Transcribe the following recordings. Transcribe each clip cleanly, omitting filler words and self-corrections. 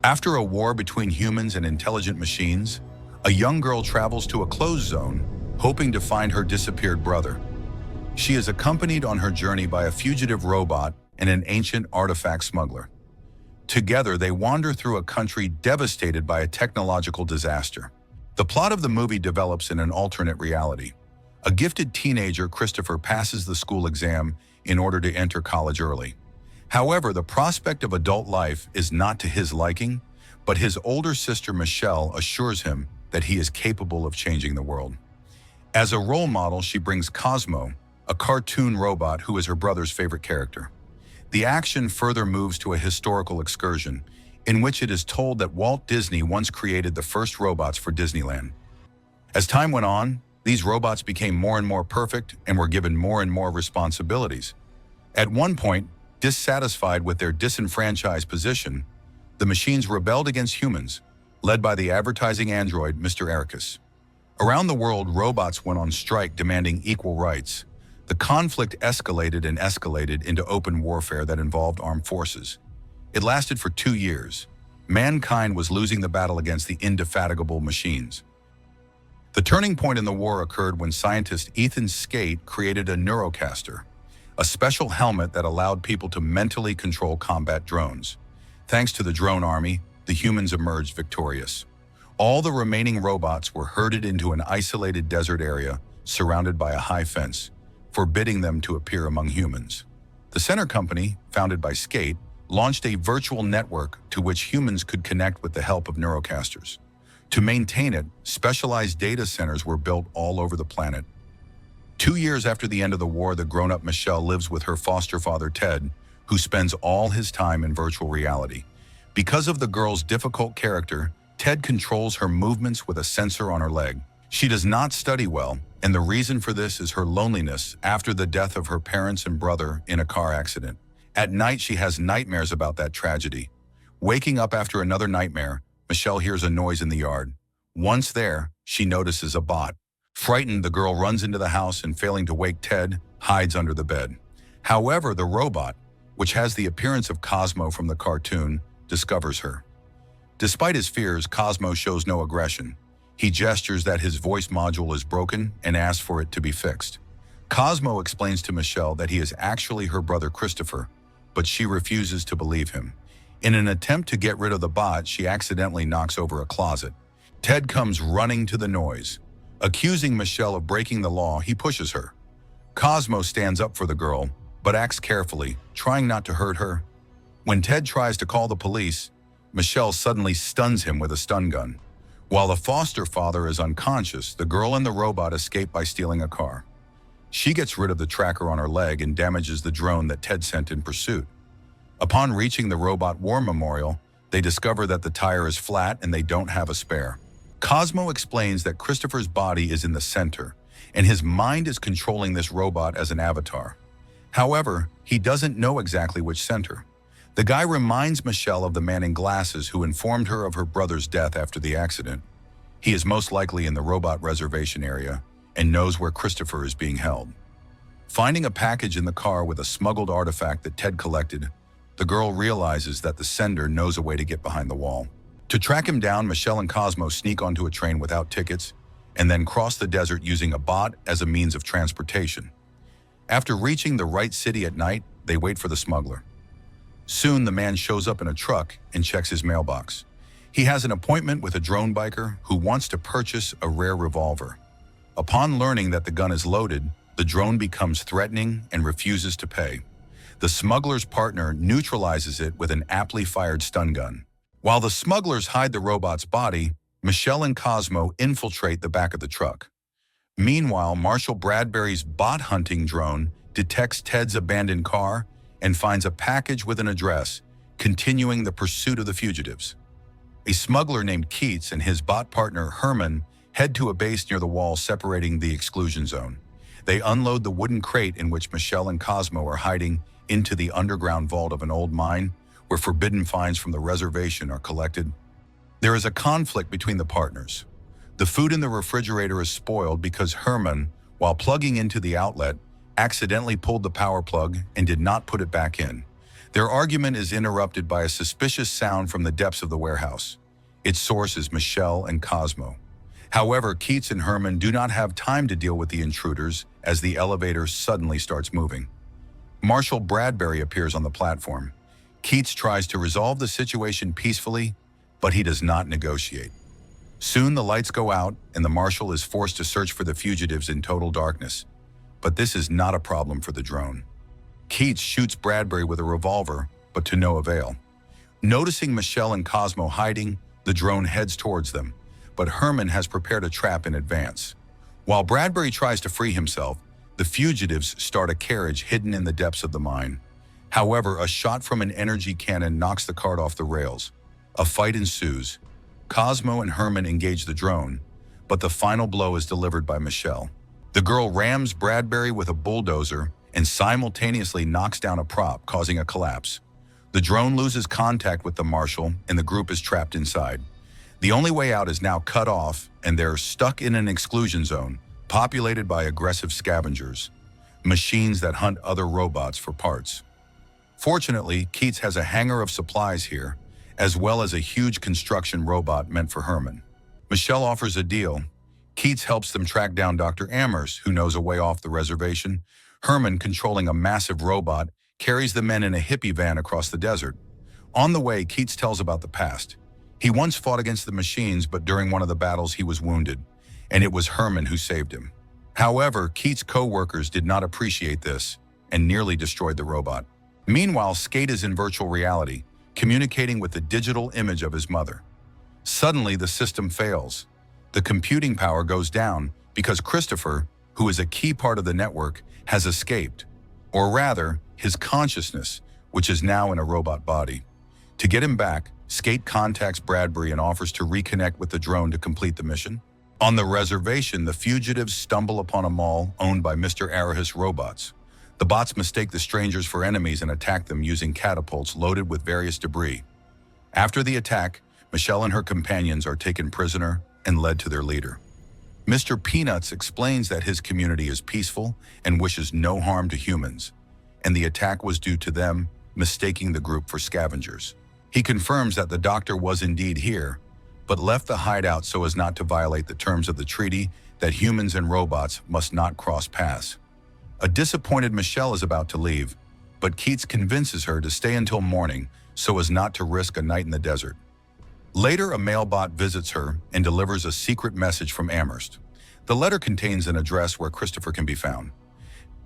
After a war between humans and intelligent machines, a young girl travels to a closed zone, hoping to find her disappeared brother. She is accompanied on her journey by a fugitive robot and an ancient artifact smuggler. Together, they wander through a country devastated by a technological disaster. The plot of the movie develops in an alternate reality. A gifted teenager, Christopher, passes the school exam in order to enter college early. However, the prospect of adult life is not to his liking, but his older sister, Michelle, assures him that he is capable of changing the world. As a role model, she brings Cosmo, a cartoon robot who is her brother's favorite character. The action further moves to a historical excursion, in which it is told that Walt Disney once created the first robots for Disneyland. As time went on, these robots became more and more perfect and were given more and more responsibilities. At one point, dissatisfied with their disenfranchised position, the machines rebelled against humans, led by the advertising android Mr. Ericus. Around the world, robots went on strike demanding equal rights. The conflict escalated and escalated into open warfare that involved armed forces. It lasted for 2 years. Mankind was losing the battle against the indefatigable machines. The turning point in the war occurred when scientist Ethan Skate created a neurocaster, a special helmet that allowed people to mentally control combat drones. Thanks to the drone army, the humans emerged victorious. All the remaining robots were herded into an isolated desert area surrounded by a high fence, forbidding them to appear among humans. The Center Company, founded by Skate, launched a virtual network to which humans could connect with the help of neurocasters. To maintain it, specialized data centers were built all over the planet. 2 years after the end of the war, the grown-up Michelle lives with her foster father, Ted, who spends all his time in virtual reality. Because of the girl's difficult character, Ted controls her movements with a sensor on her leg. She does not study well, and the reason for this is her loneliness after the death of her parents and brother in a car accident. At night, she has nightmares about that tragedy. Waking up after another nightmare, Michelle hears a noise in the yard. Once there, she notices a bot. Frightened, the girl runs into the house and, failing to wake Ted, hides under the bed. However, the robot, which has the appearance of Cosmo from the cartoon, discovers her. Despite his fears, Cosmo shows no aggression. He gestures that his voice module is broken and asks for it to be fixed. Cosmo explains to Michelle that he is actually her brother Christopher, but she refuses to believe him. In an attempt to get rid of the bot, she accidentally knocks over a closet. Ted comes running to the noise. Accusing Michelle of breaking the law, he pushes her. Cosmo stands up for the girl, but acts carefully, trying not to hurt her. When Ted tries to call the police, Michelle suddenly stuns him with a stun gun. While the foster father is unconscious, the girl and the robot escape by stealing a car. She gets rid of the tracker on her leg and damages the drone that Ted sent in pursuit. Upon reaching the robot war memorial, they discover that the tire is flat and they don't have a spare. Cosmo explains that Christopher's body is in the center, and his mind is controlling this robot as an avatar. However, he doesn't know exactly which center. The guy reminds Michelle of the man in glasses who informed her of her brother's death after the accident. He is most likely in the robot reservation area and knows where Christopher is being held. Finding a package in the car with a smuggled artifact that Ted collected, the girl realizes that the sender knows a way to get behind the wall. To track him down, Michelle and Cosmo sneak onto a train without tickets and then cross the desert using a bot as a means of transportation. After reaching the right city at night, they wait for the smuggler. Soon, the man shows up in a truck and checks his mailbox. He has an appointment with a drone biker who wants to purchase a rare revolver. Upon learning that the gun is loaded, the drone becomes threatening and refuses to pay. The smuggler's partner neutralizes it with an aptly fired stun gun. While the smugglers hide the robot's body, Michelle and Cosmo infiltrate the back of the truck. Meanwhile, Marshall Bradbury's bot-hunting drone detects Ted's abandoned car and finds a package with an address, continuing the pursuit of the fugitives. A smuggler named Keats and his bot partner Herman head to a base near the wall separating the exclusion zone. They unload the wooden crate in which Michelle and Cosmo are hiding into the underground vault of an old mine, where forbidden finds from the reservation are collected. There is a conflict between the partners. The food in the refrigerator is spoiled because Herman, while plugging into the outlet, accidentally pulled the power plug and did not put it back in. Their argument is interrupted by a suspicious sound from the depths of the warehouse. Its source is Michelle and Cosmo. However, Keats and Herman do not have time to deal with the intruders as the elevator suddenly starts moving. Marshal Bradbury appears on the platform. Keats tries to resolve the situation peacefully, but he does not negotiate. Soon the lights go out and the marshal is forced to search for the fugitives in total darkness. But this is not a problem for the drone. Keats shoots Bradbury with a revolver, but to no avail. Noticing Michelle and Cosmo hiding, the drone heads towards them, but Herman has prepared a trap in advance. While Bradbury tries to free himself, the fugitives start a carriage hidden in the depths of the mine. However, a shot from an energy cannon knocks the cart off the rails. A fight ensues. Cosmo and Herman engage the drone, but the final blow is delivered by Michelle. The girl rams Bradbury with a bulldozer and simultaneously knocks down a prop, causing a collapse. The drone loses contact with the marshal and the group is trapped inside. The only way out is now cut off and they're stuck in an exclusion zone, populated by aggressive scavengers, machines that hunt other robots for parts. Fortunately, Keats has a hangar of supplies here, as well as a huge construction robot meant for Herman. Michelle offers a deal. Keats helps them track down Dr. Amherst, who knows a way off the reservation. Herman, controlling a massive robot, carries the men in a hippie van across the desert. On the way, Keats tells about the past. He once fought against the machines, but during one of the battles he was wounded, and it was Herman who saved him. However, Keats' co-workers did not appreciate this and nearly destroyed the robot. Meanwhile, Skate is in virtual reality, communicating with the digital image of his mother. Suddenly, the system fails. The computing power goes down because Christopher, who is a key part of the network, has escaped, or rather, his consciousness, which is now in a robot body. To get him back, Skate contacts Bradbury and offers to reconnect with the drone to complete the mission. On the reservation, the fugitives stumble upon a mall owned by Mr. Arahus robots. The bots mistake the strangers for enemies and attack them using catapults loaded with various debris. After the attack, Michelle and her companions are taken prisoner and led to their leader. Mr. Peanuts explains that his community is peaceful and wishes no harm to humans, and the attack was due to them mistaking the group for scavengers. He confirms that the doctor was indeed here, but left the hideout so as not to violate the terms of the treaty that humans and robots must not cross paths. A disappointed Michelle is about to leave, but Keats convinces her to stay until morning so as not to risk a night in the desert. Later, a mailbot visits her and delivers a secret message from Amherst. The letter contains an address where Christopher can be found.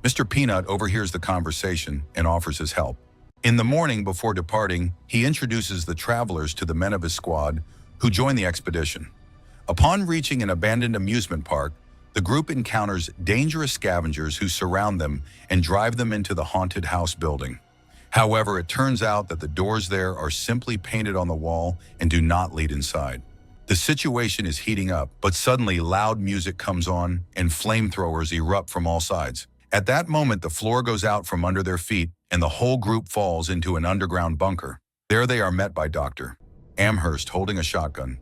Mr. Peanut overhears the conversation and offers his help. In the morning before departing, he introduces the travelers to the men of his squad who join the expedition. Upon reaching an abandoned amusement park, the group encounters dangerous scavengers who surround them and drive them into the haunted house building. However, it turns out that the doors there are simply painted on the wall and do not lead inside. The situation is heating up, but suddenly loud music comes on and flamethrowers erupt from all sides. At that moment, the floor goes out from under their feet and the whole group falls into an underground bunker. There they are met by Dr. Amherst holding a shotgun.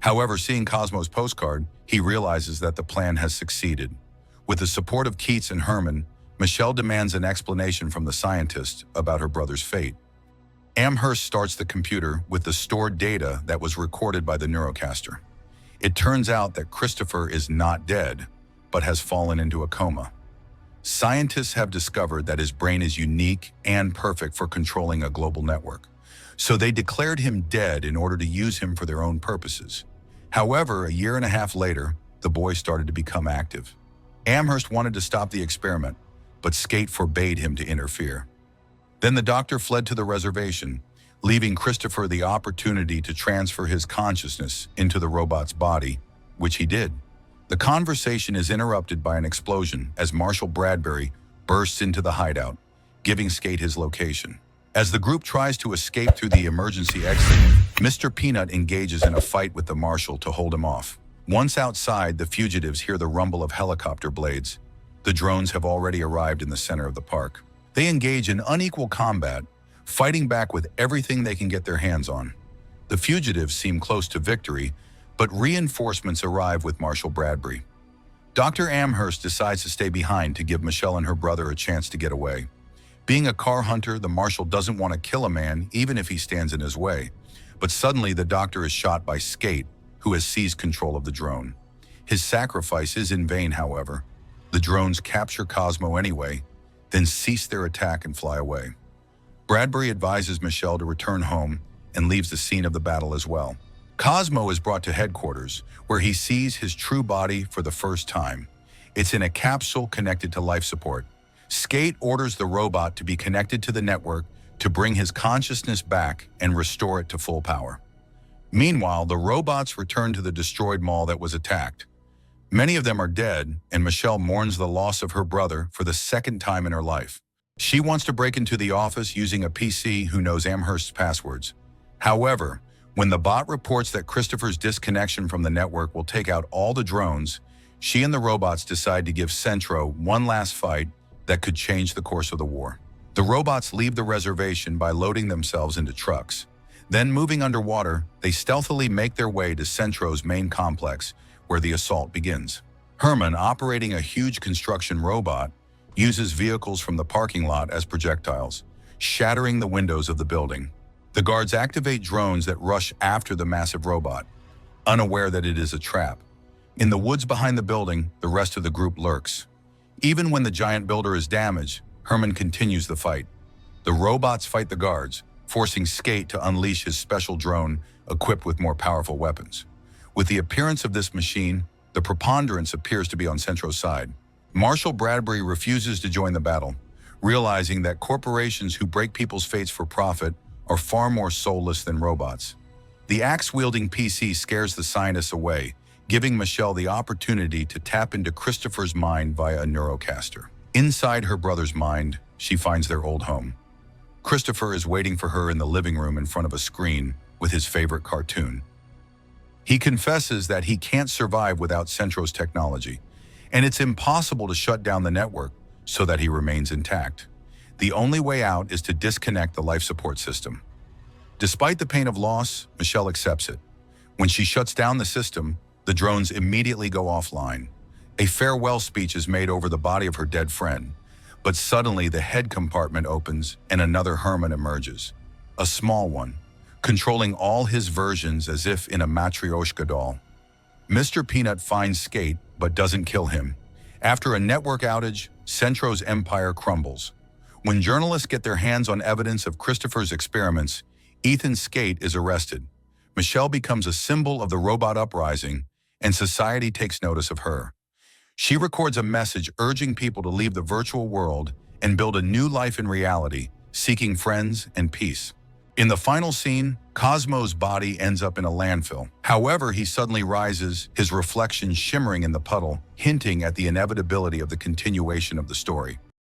However, seeing Cosmo's postcard, he realizes that the plan has succeeded. With the support of Keats and Herman, Michelle demands an explanation from the scientist about her brother's fate. Amherst starts the computer with the stored data that was recorded by the Neurocaster. It turns out that Christopher is not dead, but has fallen into a coma. Scientists have discovered that his brain is unique and perfect for controlling a global network, so they declared him dead in order to use him for their own purposes. However, a year and a half later, the boy started to become active. Amherst wanted to stop the experiment, but Skate forbade him to interfere. Then the doctor fled to the reservation, leaving Christopher the opportunity to transfer his consciousness into the robot's body, which he did. The conversation is interrupted by an explosion as Marshal Bradbury bursts into the hideout, giving Skate his location. As the group tries to escape through the emergency exit, Mr. Peanut engages in a fight with the marshal to hold him off. Once outside, the fugitives hear the rumble of helicopter blades. The drones have already arrived in the center of the park. They engage in unequal combat, fighting back with everything they can get their hands on. The fugitives seem close to victory, but reinforcements arrive with Marshal Bradbury. Dr. Amherst decides to stay behind to give Michelle and her brother a chance to get away. Being a car hunter, the marshal doesn't want to kill a man even if he stands in his way. But suddenly the doctor is shot by Skate, who has seized control of the drone. His sacrifice is in vain, however. The drones capture Cosmo anyway, then cease their attack and fly away. Bradbury advises Michelle to return home and leaves the scene of the battle as well. Cosmo is brought to headquarters, where he sees his true body for the first time. It's in a capsule connected to life support. Skate orders the robot to be connected to the network to bring his consciousness back and restore it to full power. Meanwhile, the robots return to the destroyed mall that was attacked. Many of them are dead, and Michelle mourns the loss of her brother for the second time in her life. She wants to break into the office using a PC who knows Amherst's passwords. However, when the bot reports that Christopher's disconnection from the network will take out all the drones, she and the robots decide to give Centro one last fight that could change the course of the war. The robots leave the reservation by loading themselves into trucks. Then, moving underwater, they stealthily make their way to Centro's main complex, where the assault begins. Herman, operating a huge construction robot, uses vehicles from the parking lot as projectiles, shattering the windows of the building. The guards activate drones that rush after the massive robot, unaware that it is a trap. In the woods behind the building, the rest of the group lurks. Even when the giant builder is damaged, Herman continues the fight. The robots fight the guards, forcing Skate to unleash his special drone equipped with more powerful weapons. With the appearance of this machine, the preponderance appears to be on Centro's side. Marshal Bradbury refuses to join the battle, realizing that corporations who break people's fates for profit are far more soulless than robots. The axe-wielding PC scares the scientists away, giving Michelle the opportunity to tap into Christopher's mind via a neurocaster. Inside her brother's mind, she finds their old home. Christopher is waiting for her in the living room in front of a screen with his favorite cartoon. He confesses that he can't survive without Centro's technology, and it's impossible to shut down the network so that he remains intact. The only way out is to disconnect the life support system. Despite the pain of loss, Michelle accepts it. When she shuts down the system, the drones immediately go offline. A farewell speech is made over the body of her dead friend, but suddenly the head compartment opens and another Herman emerges. A small one, controlling all his versions as if in a Matryoshka doll. Mr. Peanut finds Skate, but doesn't kill him. After a network outage, Centro's empire crumbles. When journalists get their hands on evidence of Christopher's experiments, Ethan Skate is arrested. Michelle becomes a symbol of the robot uprising, and society takes notice of her. She records a message urging people to leave the virtual world and build a new life in reality, seeking friends and peace. In the final scene, Cosmo's body ends up in a landfill. However, he suddenly rises, his reflection shimmering in the puddle, hinting at the inevitability of the continuation of the story.